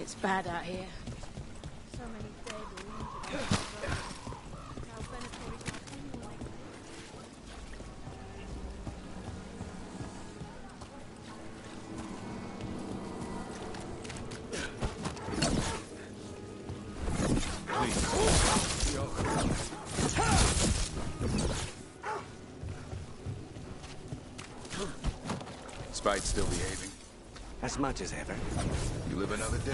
It's bad out here. So many dead or injured. How Venatori's not anyone. Spite still behaving? As much as ever. You live another day.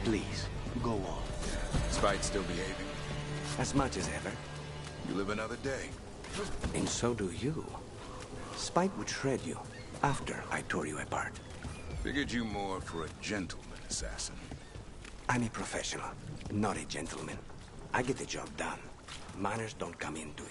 Please, go on. Spite still behaving? As much as ever. You live another day. And so do you. Spite would shred you after I tore you apart. Figured you more for a gentleman assassin. I'm a professional, not a gentleman. I get the job done. Manners don't come into it.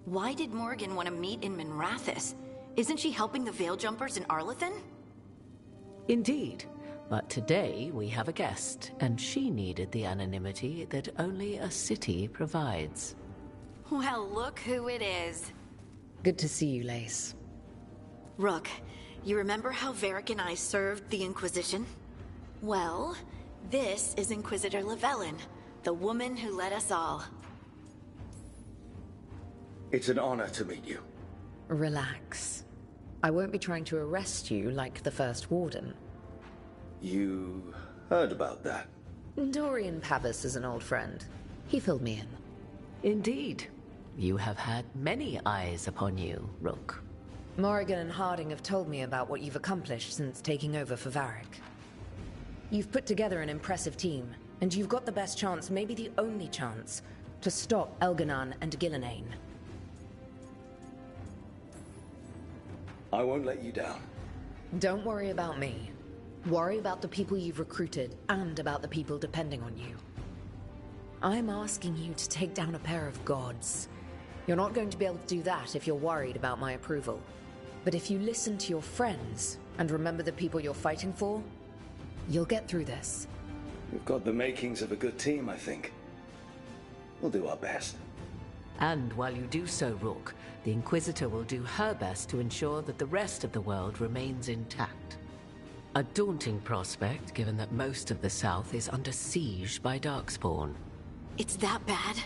Why did Morgan want to meet in Minrathous? Isn't she helping the Veil Jumpers in Arlathan? Indeed. But today we have a guest, and she needed the anonymity that only a city provides. Well, look who it is. Good to see you, Lace. Rook, you remember how Varric and I served the Inquisition? Well, this is Inquisitor Llewellyn, the woman who led us all. It's an honor to meet you. Relax. I won't be trying to arrest you like the First Warden. You heard about that? Dorian Pavis is an old friend. He filled me in. Indeed. You have had many eyes upon you, Rook. Morrigan and Harding have told me about what you've accomplished since taking over for Varric. You've put together an impressive team, and you've got the best chance, maybe the only chance, to stop Elganon and Gillenane. I won't let you down. Don't worry about me. Worry about the people you've recruited, and about the people depending on you. I'm asking you to take down a pair of gods. You're not going to be able to do that if you're worried about my approval. But if you listen to your friends, and remember the people you're fighting for, you'll get through this. We've got the makings of a good team, I think. We'll do our best. And while you do so, Rook, the Inquisitor will do her best to ensure that the rest of the world remains intact. A daunting prospect, given that most of the South is under siege by Darkspawn. It's that bad?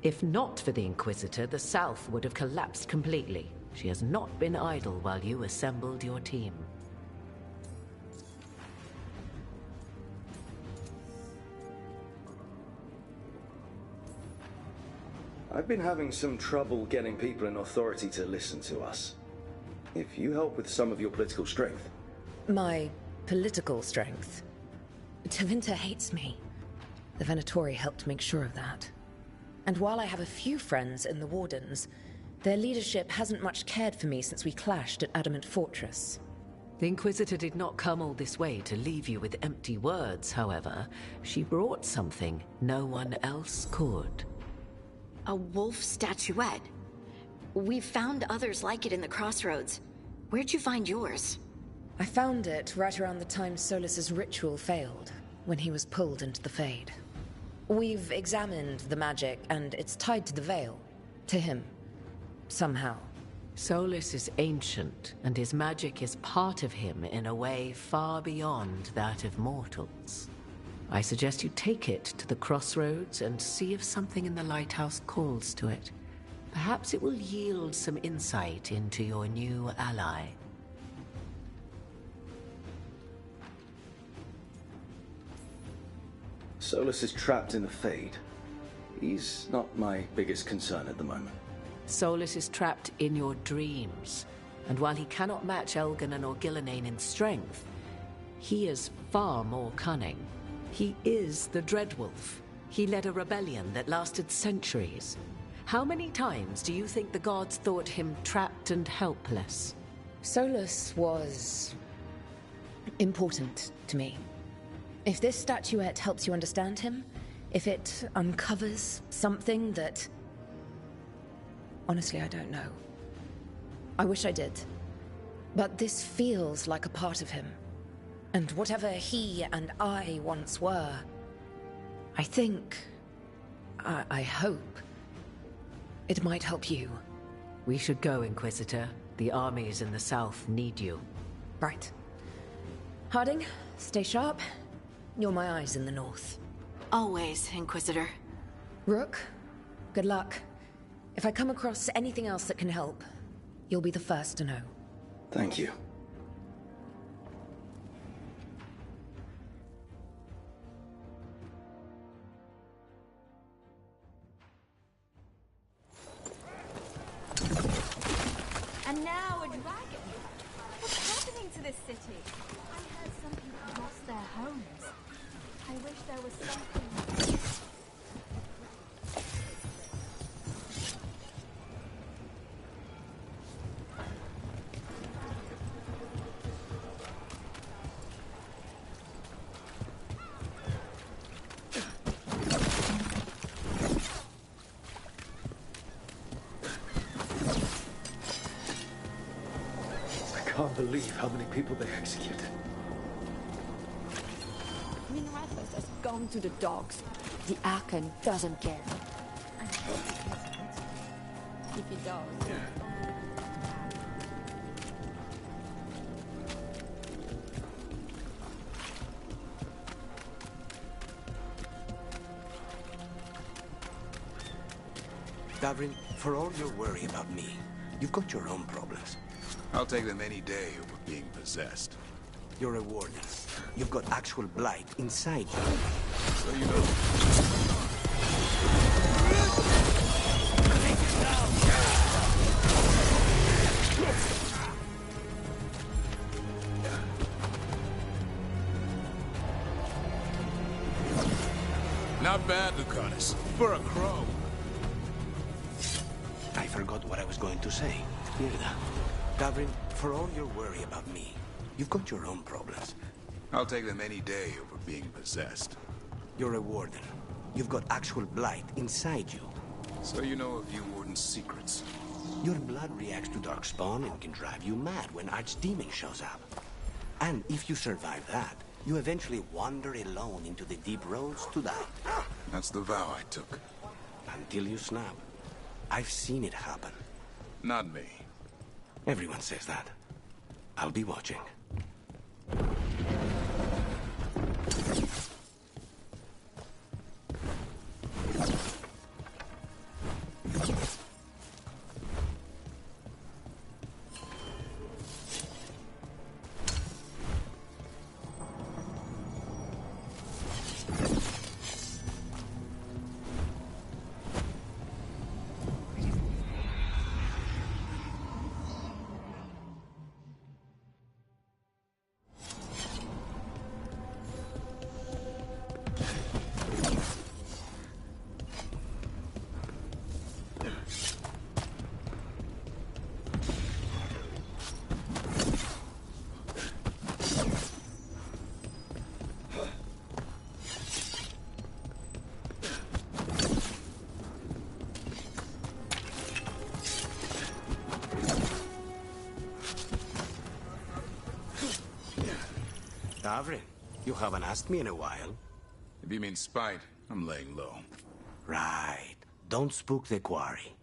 If not for the Inquisitor, the South would have collapsed completely. She has not been idle while you assembled your team. I've been having some trouble getting people in authority to listen to us. If you help with some of your political strength. My political strength? Tevinter hates me. The Venatori helped make sure of that. And while I have a few friends in the Wardens, their leadership hasn't much cared for me since we clashed at Adamant Fortress. The Inquisitor did not come all this way to leave you with empty words, however. She brought something no one else could. A wolf statuette. We've found others like it in the crossroads. Where'd you find yours? I found it right around the time Solus's ritual failed, when he was pulled into the Fade. We've examined the magic, and it's tied to the Veil. To him. Somehow. Solus is ancient, and his magic is part of him in a way far beyond that of mortals. I suggest you take it to the crossroads and see if something in the lighthouse calls to it. Perhaps it will yield some insight into your new ally. Solus is trapped in the Fade. He's not my biggest concern at the moment. Solus is trapped in your dreams. And while he cannot match Elganon or Gillenane in strength, he is far more cunning. He is the Dreadwolf. He led a rebellion that lasted centuries. How many times do you think the gods thought him trapped and helpless? Solus was important to me. If this statuette helps you understand him, if it uncovers something that... Honestly, I don't know. I wish I did. But this feels like a part of him. And whatever he and I once were, I think... I hope... it might help you. We should go, Inquisitor. The armies in the south need you. Right. Harding, stay sharp. You're my eyes in the north. Always, Inquisitor. Rook, good luck. If I come across anything else that can help, you'll be the first to know. Thank you. And now a dragon. What's happening to this city? I heard some people lost their homes. I wish there was something... I can't believe how many people they executed. Minarethos has gone to the dogs. The Archon doesn't care. I hope he doesn't. If he does. Davrin, for all your worry about me, you've got your own problems. I'll take them any day over being possessed. You're a warden. You've got actual blight inside you. So you know. Not bad, Lucanus. For a crow. I forgot what I was going to say. Hear that? Davrin, for all your worry about me, you've got your own problems. I'll take them any day over being possessed. You're a warden. You've got actual blight inside you. So you know a few warden's secrets. Your blood reacts to darkspawn and can drive you mad when Archdemon shows up. And if you survive that, you eventually wander alone into the deep roads to die. That's the vow I took. Until you snap. I've seen it happen. Not me. Everyone says that. I'll be watching. Davrin, you haven't asked me in a while. If you mean spite, I'm laying low. Right. Don't spook the quarry.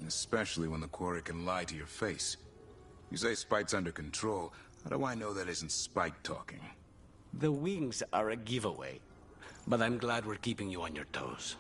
Especially when the quarry can lie to your face. You say spite's under control. How do I know that isn't spite talking? The wings are a giveaway. But I'm glad we're keeping you on your toes.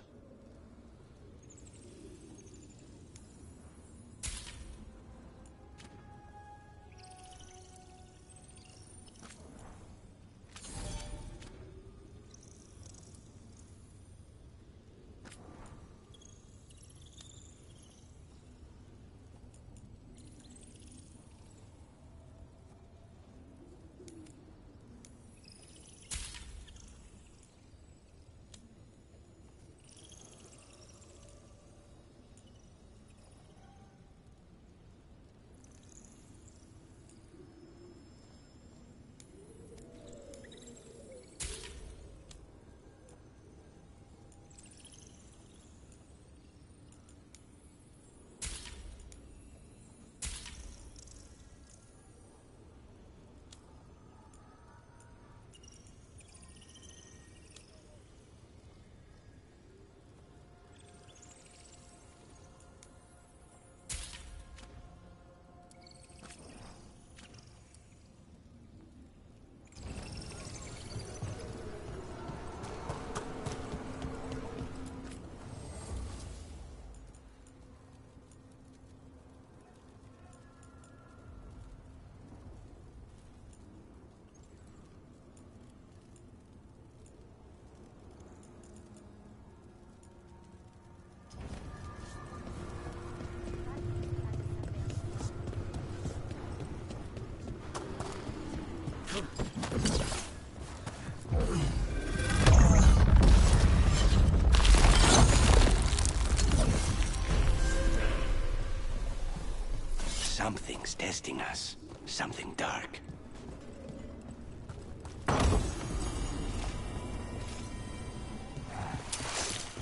Something's testing us. Something dark.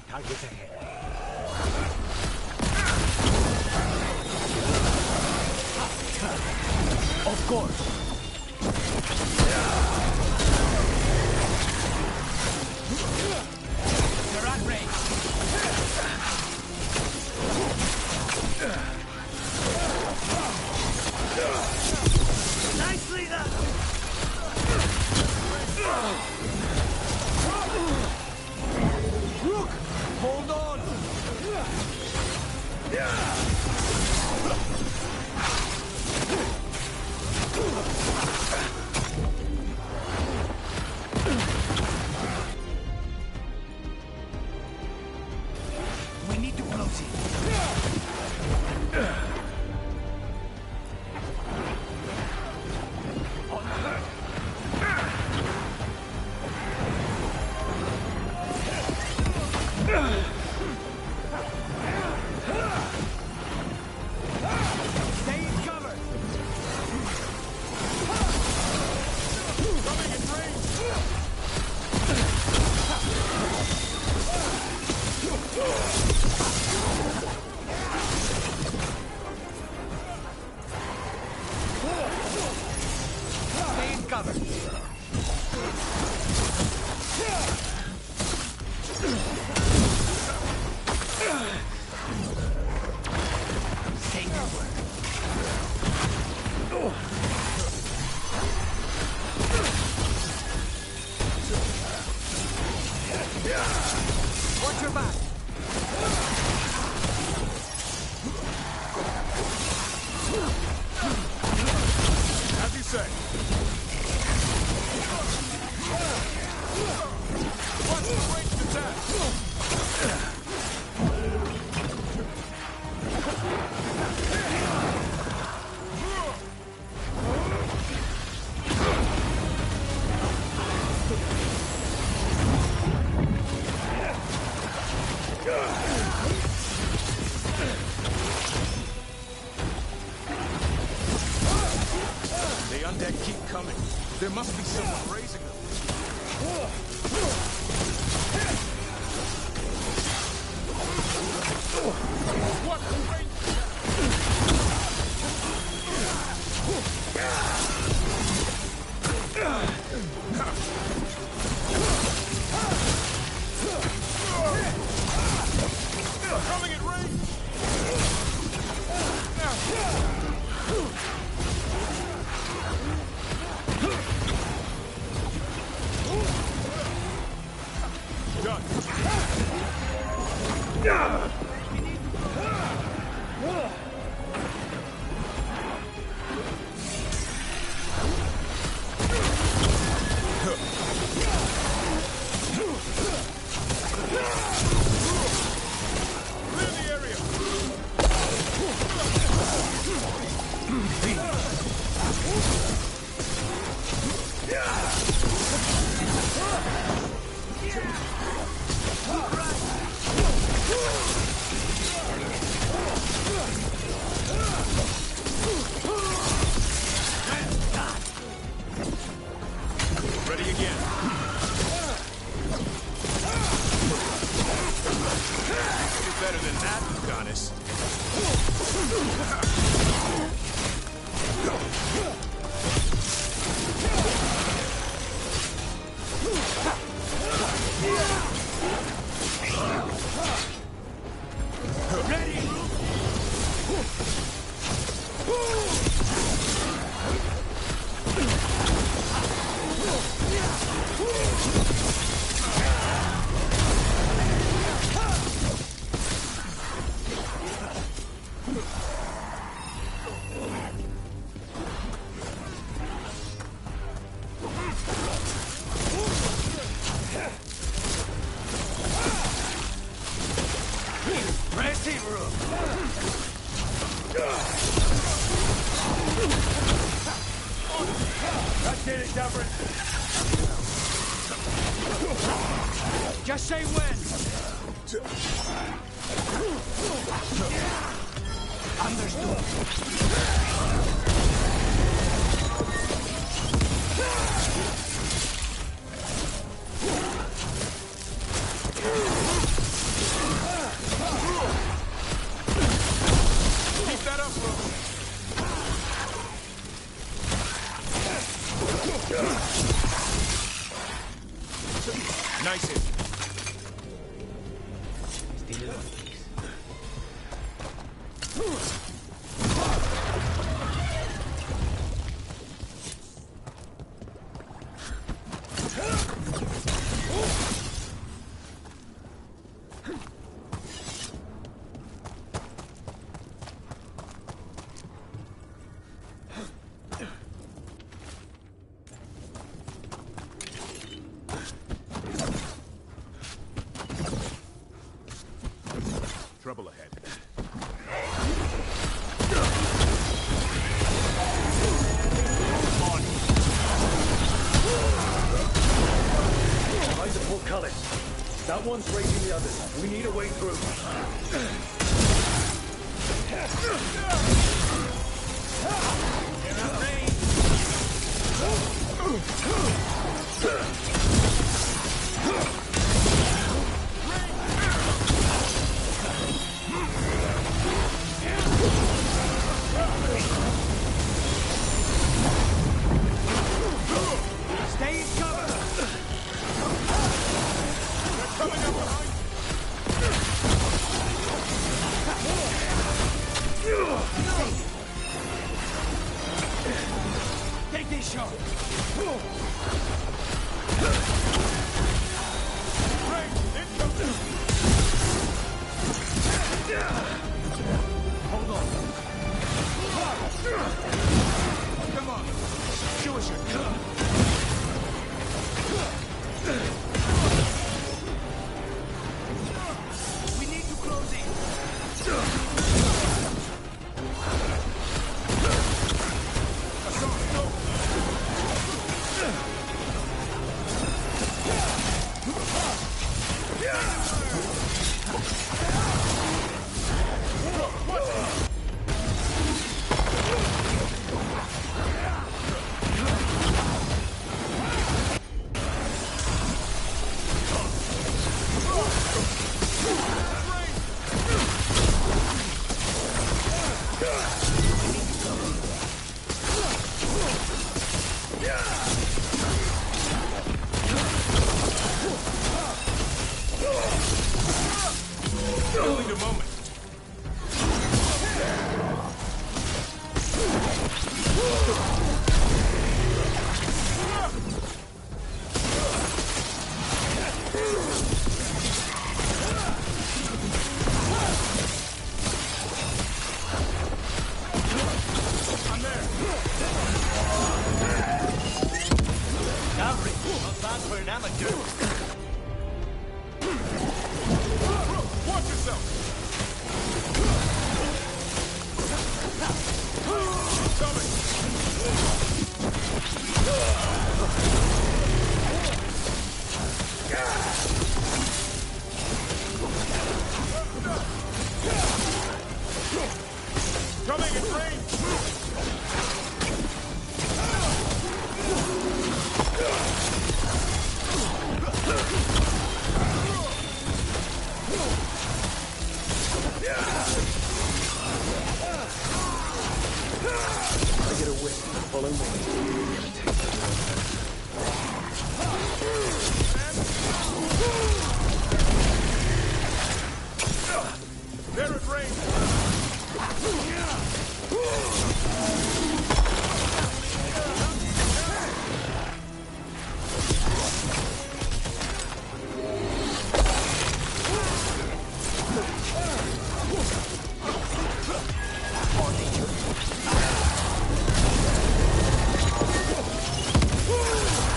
Target ahead. Of course. You're at range. Nicely done. Rook, hold on. We need to close it. Stay in cover. Coming in Stay in cover. Say your word. Watch your back. As you say. Watch the ranged attack. The undead keep coming. There must be someone raising them. What range? Coming in range. Done. Clear the area. Ready again. You're better than that, Adonis. Just say when. Understood. Keep that up, bro. Nice hit. Still alone, please. Trouble ahead. Try to pull Cullis. That one's raising the others. We need a way through. Stay in cover. They're coming up behind. Take this shot. Right, incoming. Hold on. Come on. Show us your gun. We need to close in. Only a moment. I'm there. Average. Not bad for an amateur. Watch yourself. Coming. Coming in range. I get a whip. Follow me. They're at range.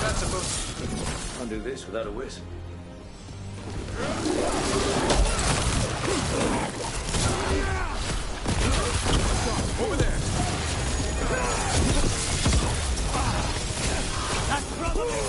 That's a move. Can't do this without a whiz. Over there. That's probably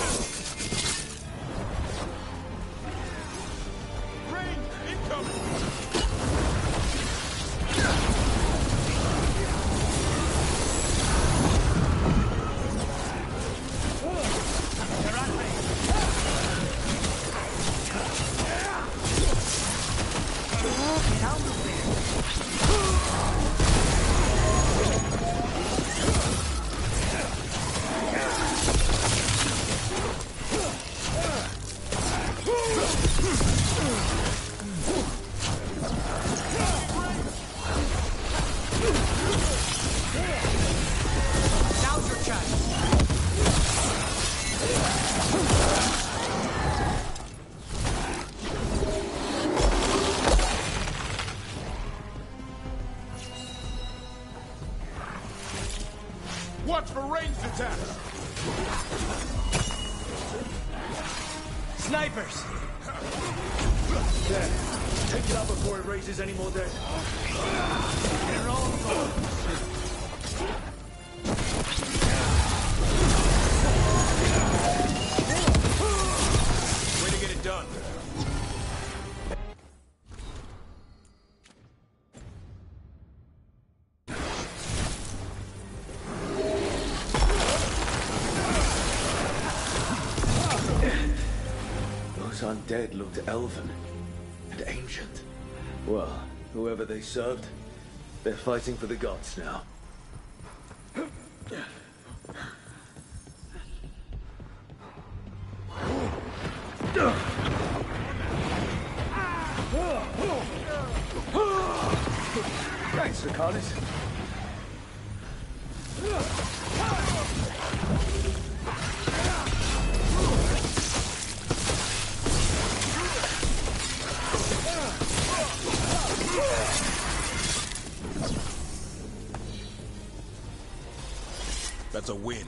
Watch for ranged attacks! Snipers! Dead. Take it out before it raises any more dead. They're all gone. Way to get it done. Undead looked elven and ancient. Well, whoever they served, they're fighting for the gods now. Thanks, Ricardes. That's a win.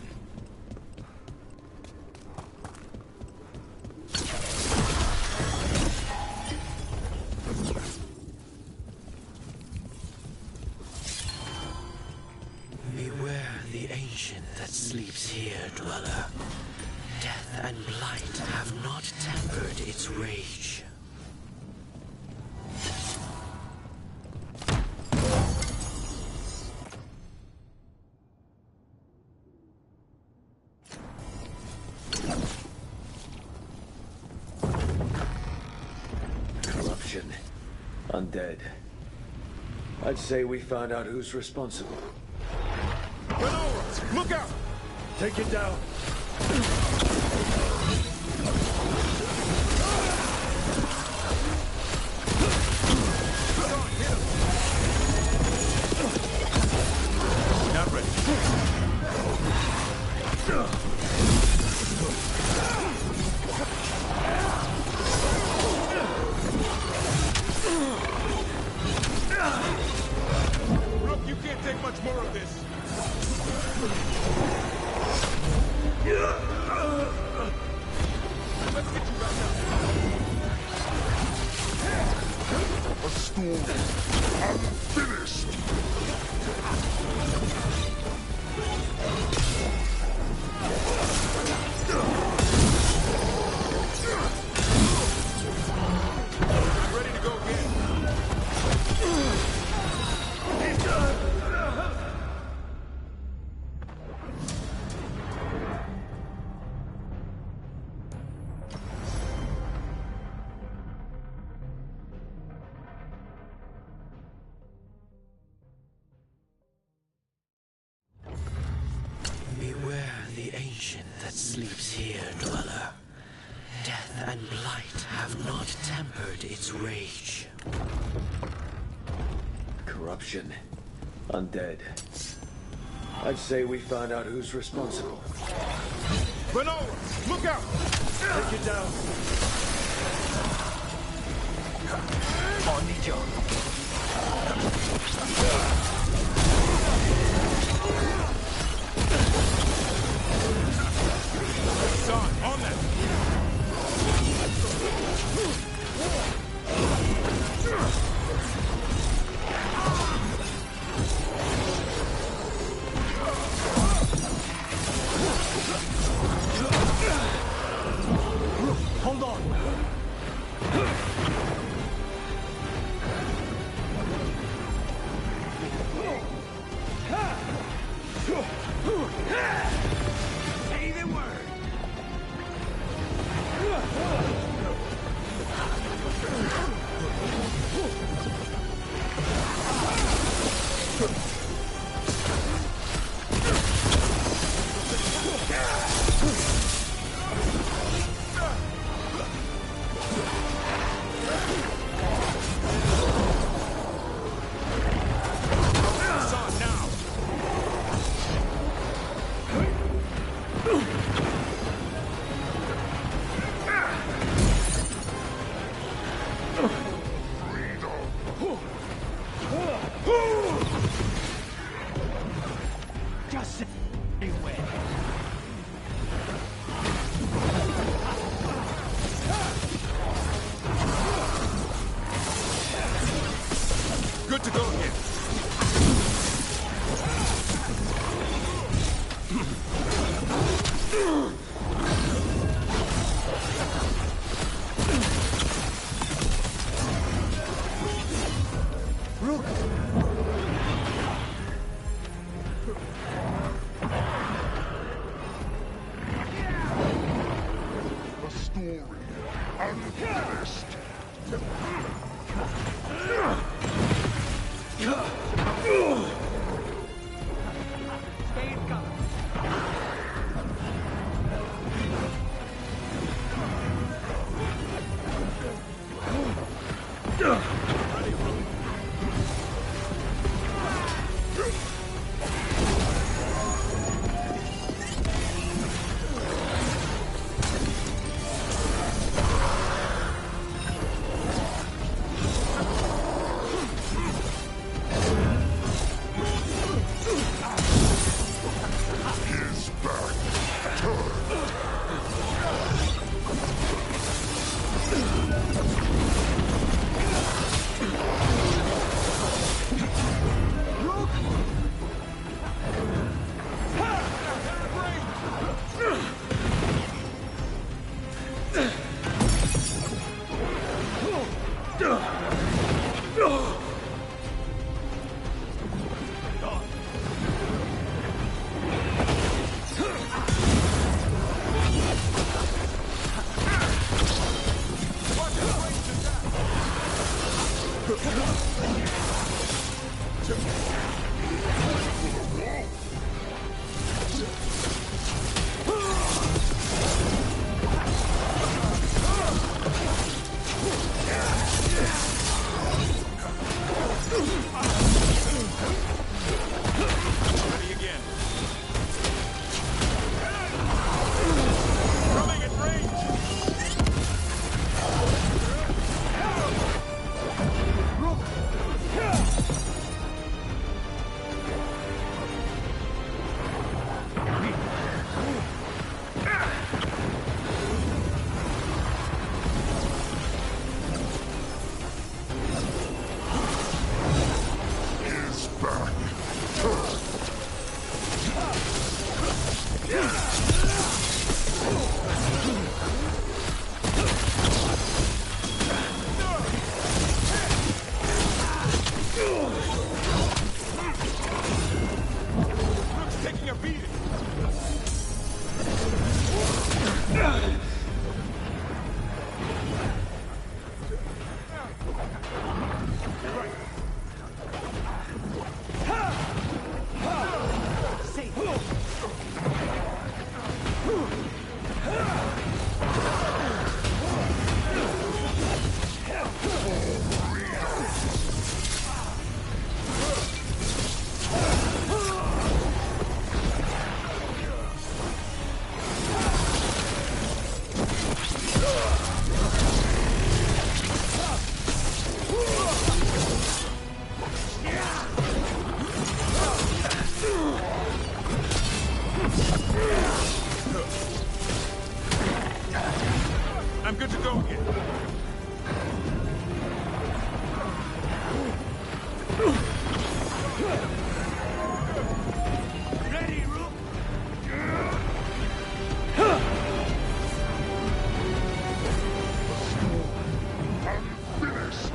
Beware the ancient that sleeps here, dweller. Death and blight have not tempered its rage. Corruption. Undead. I'd say we found out who's responsible. Renora, look out! Take it down. Not ready. Look, you can't take much more of this. Let's get you back up. A story unfinished. I'm ready to go again. Beware the ancient that sleeps here, dweller. Death and blight have not tempered its rage. Corruption. Undead. I'd say we found out who's responsible. Renora, look out! Take it down. On the job. Son, on that! Hold on! Say the word! to go again. A story unfinished. His back turned. Ready again. Coming at range. His back turned. Rook's taking a beating. I'm good to go again. Ready, Rook? Unfinished.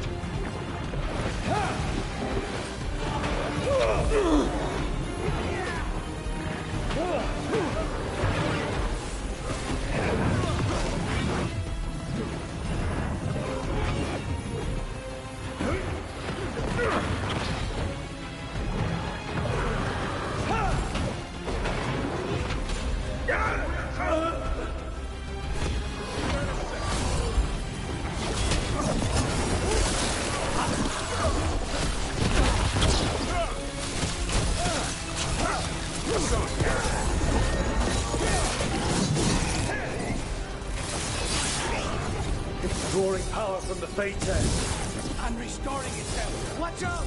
It's drawing power from the Fate test. And restoring itself. Watch out!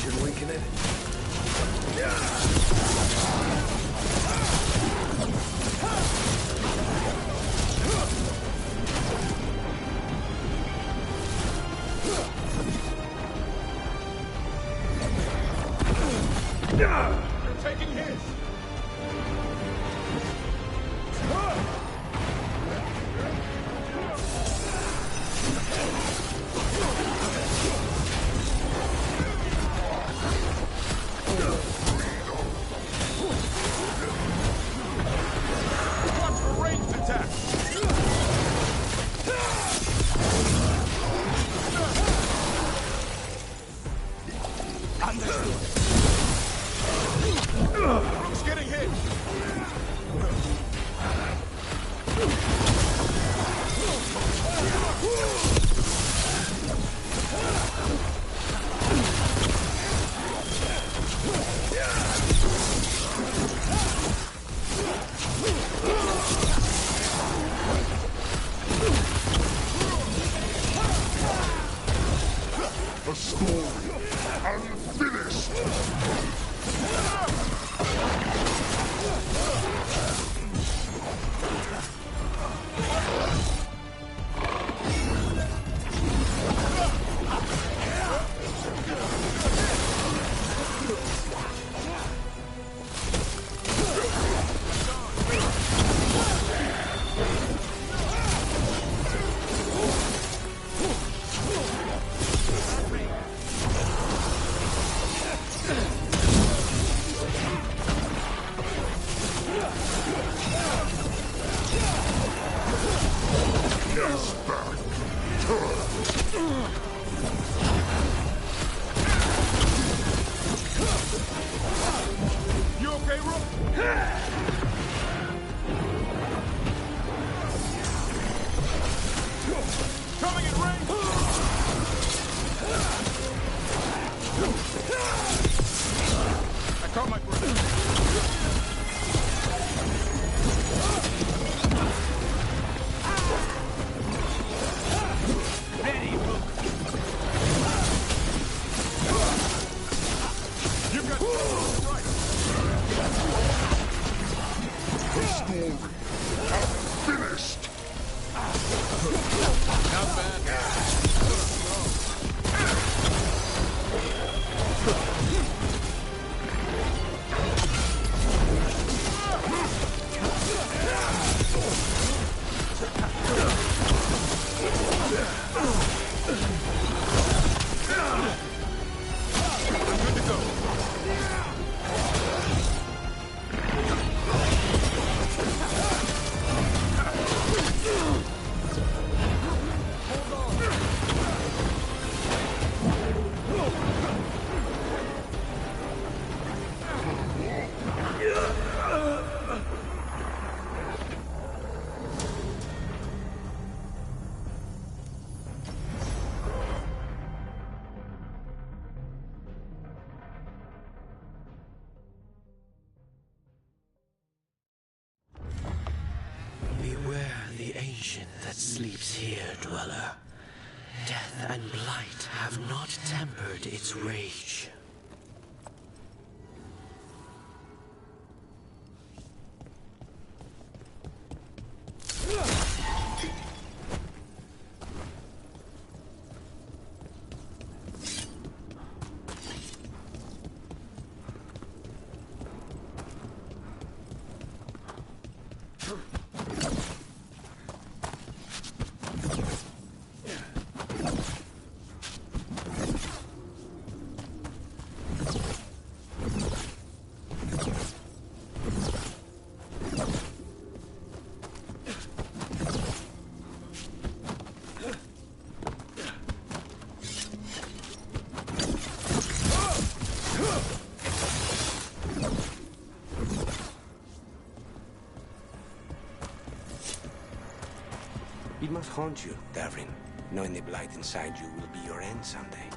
Should weaken it. You're taking hits! Watch for ranged attack! Rook's getting hit! A story unfinished. Is back. You okay, Rook? Coming in range! I caught my breath. Ready, Rook! You've got right. A story unfinished. Not bad. I'm good to go. Beware the ancient that sleeps here, dweller. Death and blight have not tempered its rage. It must haunt you, Davrin, knowing the blight inside you will be your end someday.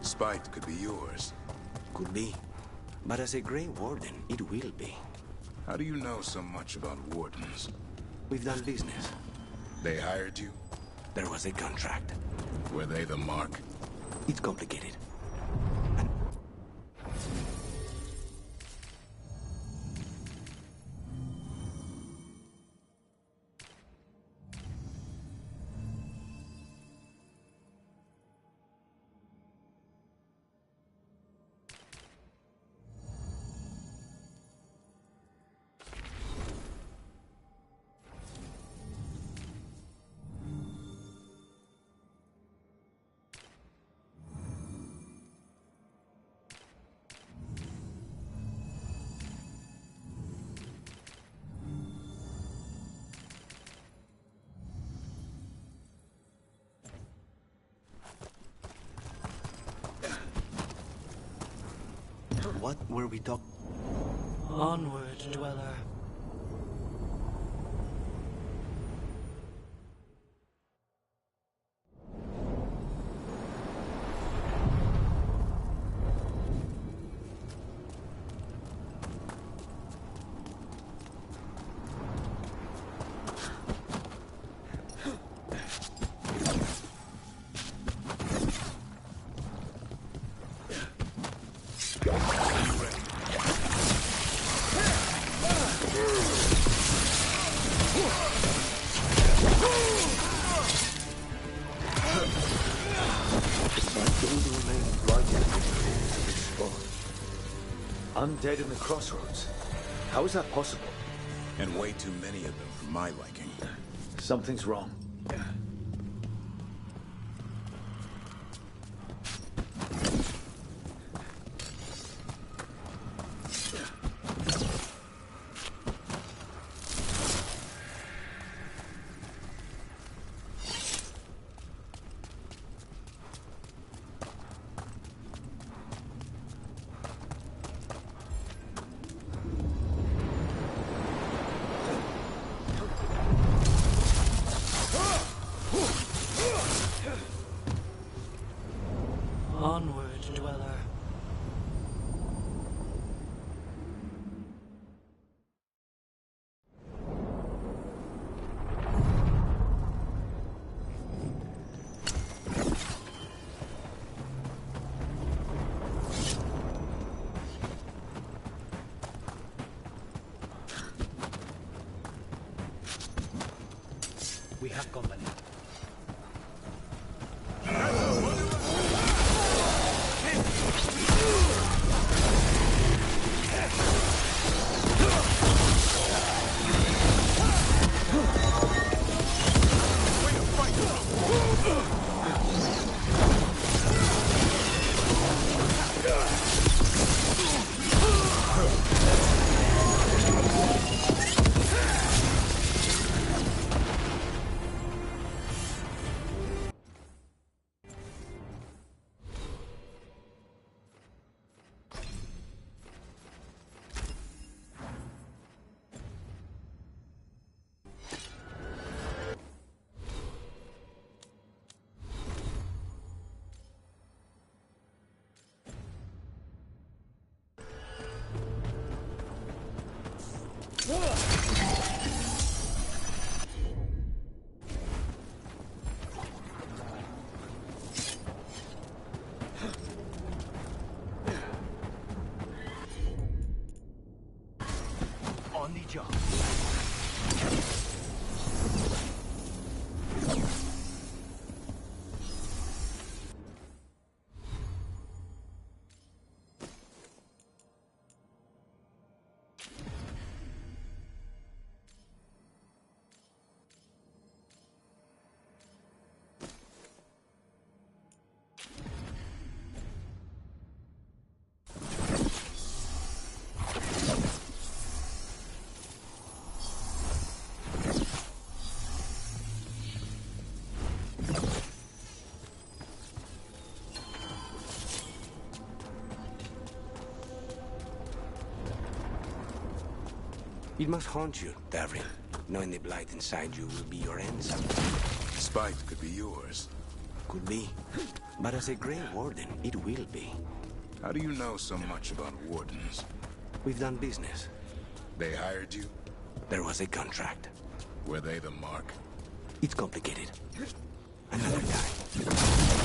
Spite could be yours. Could be. But as a Grey Warden, it will be. How do you know so much about wardens? We've done business. They hired you? There was a contract. Were they the mark? It's complicated. What were we talking? Onward, dweller. Undead in the crossroads. How is that possible? And way too many of them for my liking. Something's wrong. Onward, dweller. We have company. On the job. It must haunt you, Davrin, knowing the blight inside you will be your answer. Spite could be yours. Could be. But as a Grey Warden, it will be. How do you know so much about wardens? We've done business. They hired you? There was a contract. Were they the mark? It's complicated. Another time.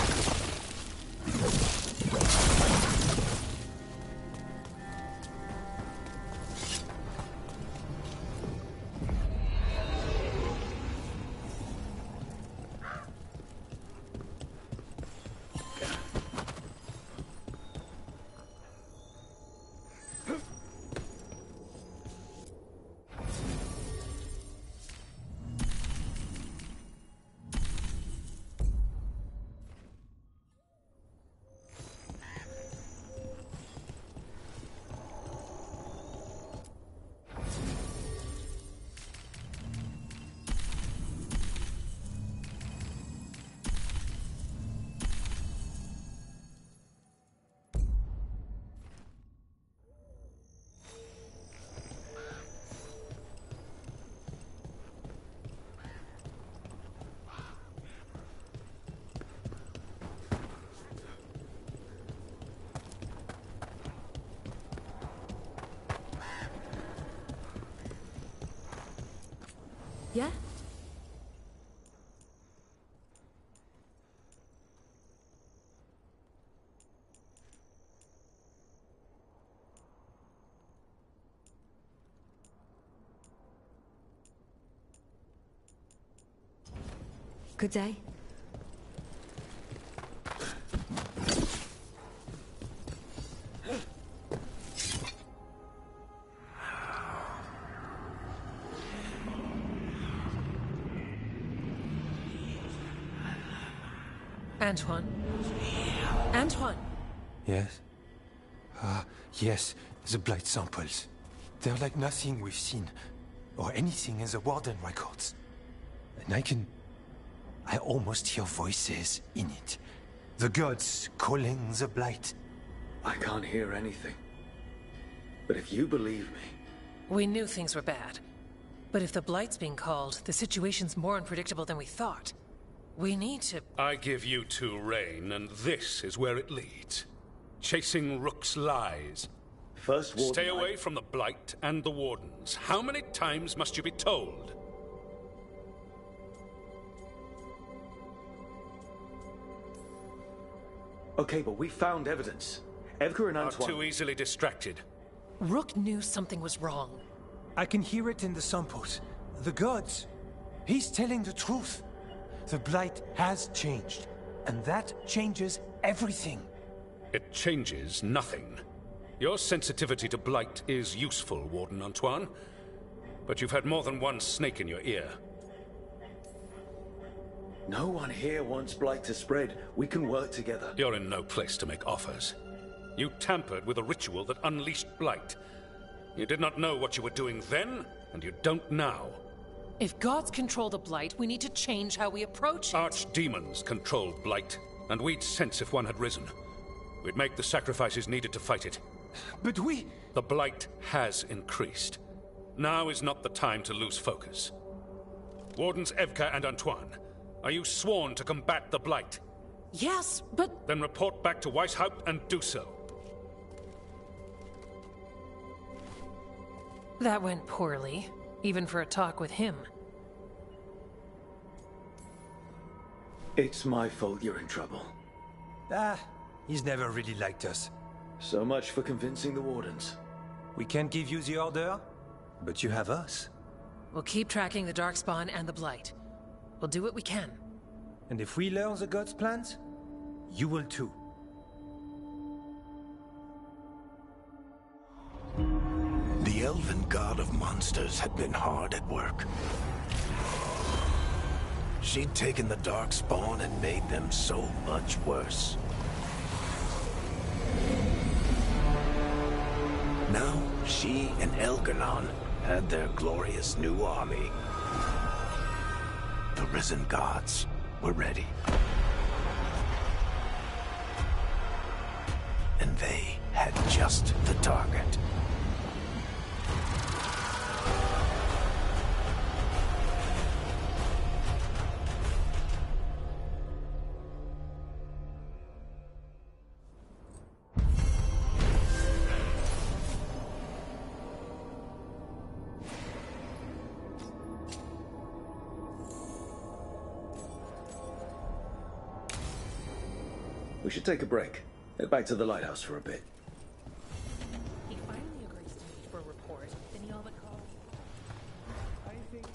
Yeah? Good day. Antoine? Antoine! Yes? Yes, the blight samples. They're like nothing we've seen, or anything in the Warden records. And I almost hear voices in it. The gods calling the blight. I can't hear anything. But if you believe me... We knew things were bad. But if the blight's being called, the situation's more unpredictable than we thought. We need to... I give you two Rain, and this is where it leads. Chasing Rook's lies. First Warden... Stay away from the Blight and the Wardens. How many times must you be told? Okay, but we found evidence. Edgar and Antoine... Are too easily distracted. Rook knew something was wrong. I can hear it in the samples. The gods. He's telling the truth. The blight has changed, and that changes everything. It changes nothing. Your sensitivity to blight is useful, Warden Antoine. But you've had more than one snake in your ear. No one here wants blight to spread. We can work together. You're in no place to make offers. You tampered with a ritual that unleashed blight. You did not know what you were doing then, and you don't now. If gods control the blight, we need to change how we approach it. Archdemons controlled blight, and we'd sense if one had risen. We'd make the sacrifices needed to fight it. But we... The blight has increased. Now is not the time to lose focus. Wardens Evka and Antoine, are you sworn to combat the blight? Yes, but... Then report back to Weishaupt and do so. That went poorly, even for a talk with him. It's my fault you're in trouble. He's never really liked us. So much for convincing the Wardens. We can't give you the order, but you have us. We'll keep tracking the Darkspawn and the Blight. We'll do what we can. And if we learn the gods' plans, you will too. The elven god of monsters had been hard at work. She'd taken the Darkspawn and made them so much worse. Now, she and Elgar'nan had their glorious new army. The risen gods were ready. And they had just the target. We should take a break. Head back to the lighthouse for a bit. He finally agrees to meet for a report, then he all but called. I think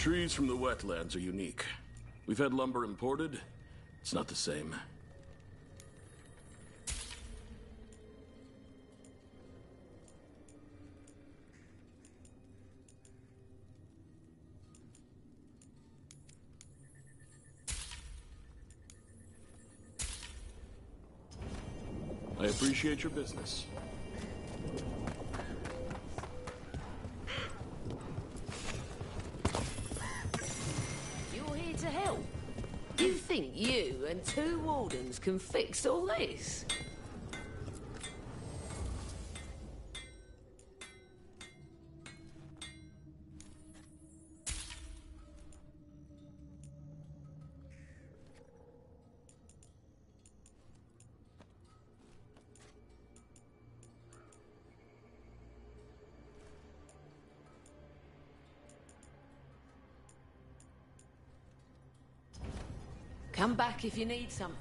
trees from the wetlands are unique. We've had lumber imported. It's not the same. I appreciate your business. You're here to help. You think you and 2 wardens can fix all this? Come back if you need something.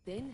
Then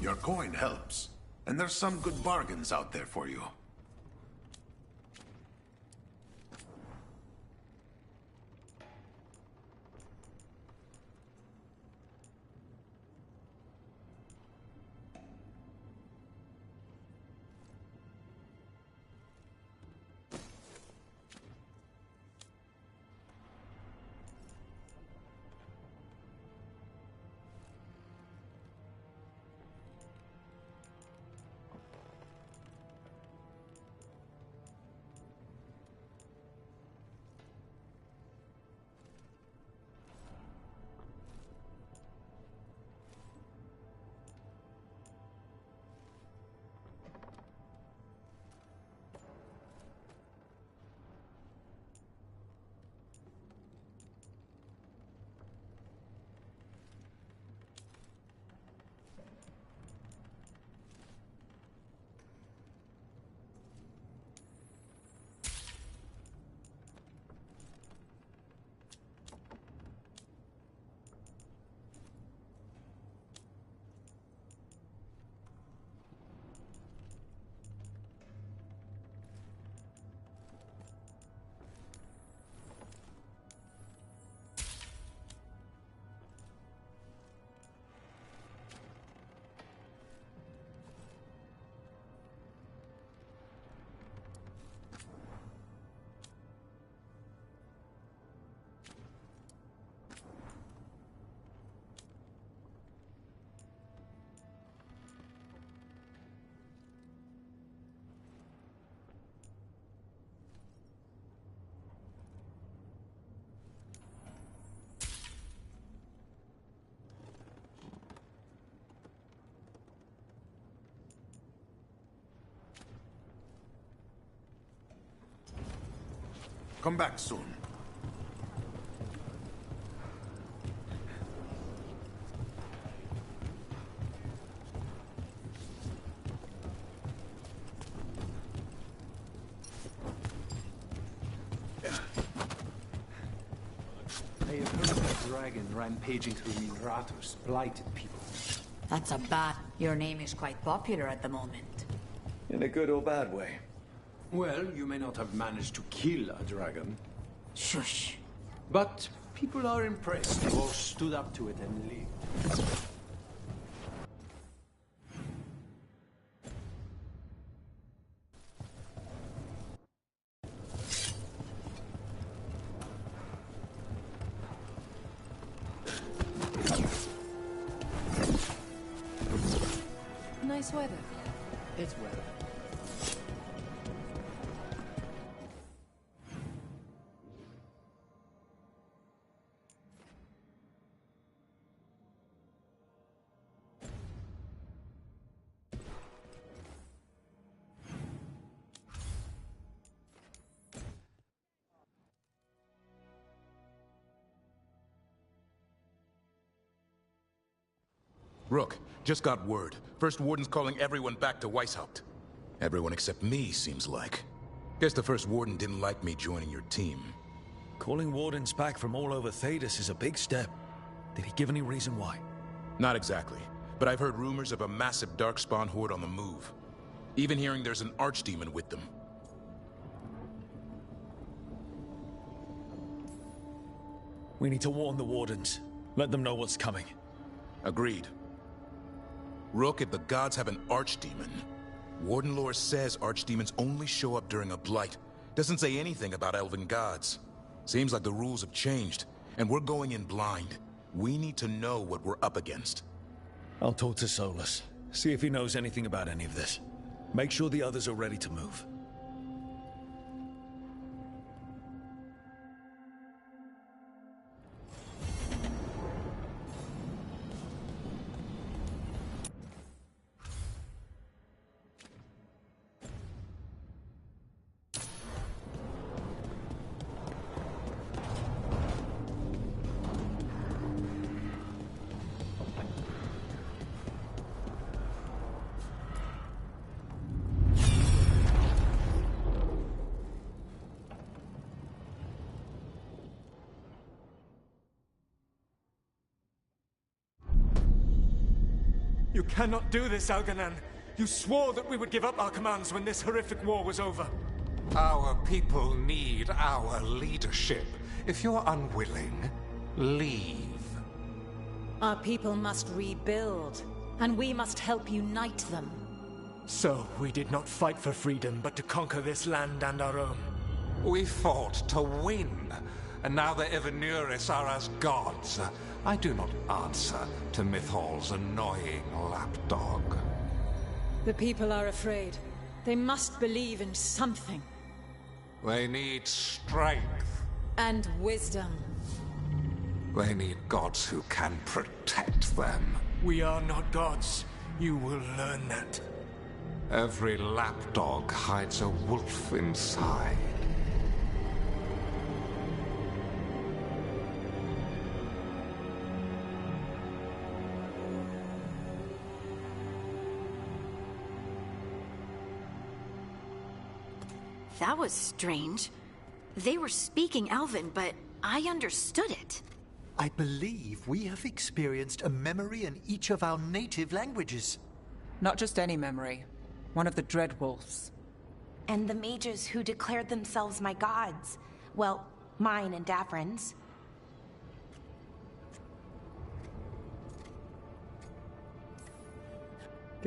Your coin helps, and there's some good bargains out there for you. Come back soon. I have heard of a dragon rampaging through Minratos, blighted people. That's a bad... Your name is quite popular at the moment. In a good or bad way? Well, you may not have managed to kill a dragon. Shush. But people are impressed. You all stood up to it and lived. Nice weather. It's weather. Rook, just got word. First Warden's calling everyone back to Weishaupt. Everyone except me, seems like. Guess the First Warden didn't like me joining your team. Calling Wardens back from all over Thedas is a big step. Did he give any reason why? Not exactly, but I've heard rumors of a massive Darkspawn horde on the move. Even hearing there's an Archdemon with them. We need to warn the Wardens. Let them know what's coming. Agreed. Rook, if the gods have an Archdemon, Warden lore says Archdemons only show up during a blight. Doesn't say anything about elven gods. Seems like the rules have changed, and we're going in blind. We need to know what we're up against. I'll talk to Solus. See if he knows anything about any of this. Make sure the others are ready to move. You cannot do this, Algernon. You swore that we would give up our commands when this horrific war was over. Our people need our leadership. If you're unwilling, leave. Our people must rebuild, and we must help unite them. So, we did not fight for freedom, but to conquer this land and our own. We fought to win, and now the Evenuris are as gods. I do not answer to Mythal's annoying lapdog. The people are afraid. They must believe in something. They need strength. And wisdom. They need gods who can protect them. We are not gods. You will learn that. Every lapdog hides a wolf inside. That was strange. They were speaking Elven, but I understood it. I believe we have experienced a memory in each of our native languages. Not just any memory. One of the Dread Wolves. And the mages who declared themselves my gods. Well, mine and Davrin's.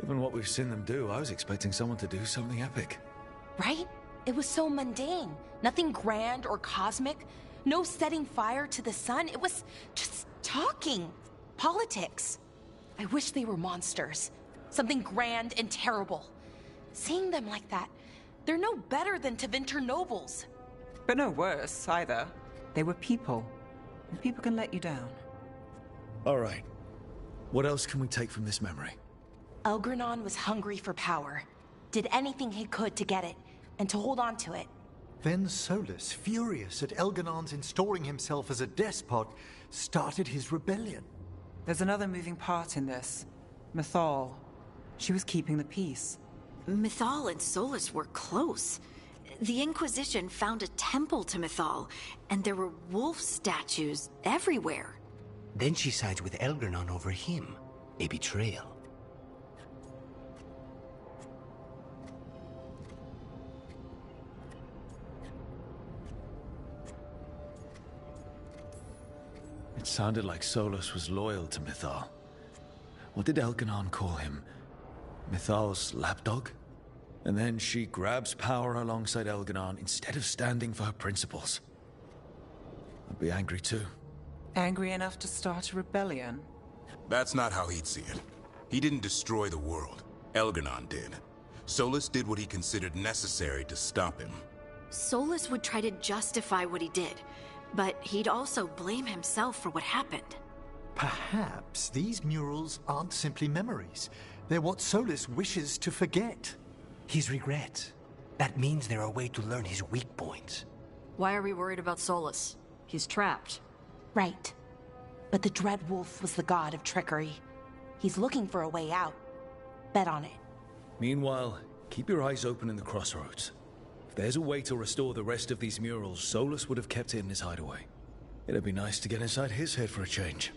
Given what we've seen them do, I was expecting someone to do something epic. Right? It was so mundane. Nothing grand or cosmic. No setting fire to the sun. It was just talking. Politics. I wish they were monsters. Something grand and terrible. Seeing them like that, they're no better than Tevinter nobles. But no worse, either. They were people. And people can let you down. All right. What else can we take from this memory? Elgranon was hungry for power. Did anything he could to get it, and to hold on to it. Then Solus, furious at Elganon's installing himself as a despot, started his rebellion. There's another moving part in this. Mythal. She was keeping the peace. Mythal and Solus were close. The Inquisition found a temple to Mythal, and there were wolf statues everywhere. Then she sides with Elgranon over him. A betrayal. It sounded like Solus was loyal to Mythal. What did Elganon call him? Mythal's lapdog? And then she grabs power alongside Elganon instead of standing for her principles. I'd be angry too. Angry enough to start a rebellion? That's not how he'd see it. He didn't destroy the world. Elganon did. Solus did what he considered necessary to stop him. Solus would try to justify what he did, but he'd also blame himself for what happened. Perhaps these murals aren't simply memories. They're what Solus wishes to forget. His regrets. That means they're a way to learn his weak points. Why are we worried about Solus? He's trapped. Right. But the Dread Wolf was the god of trickery. He's looking for a way out. Bet on it. Meanwhile, keep your eyes open in the crossroads. If there's a way to restore the rest of these murals, Solus would have kept it in his hideaway. It'd be nice to get inside his head for a change.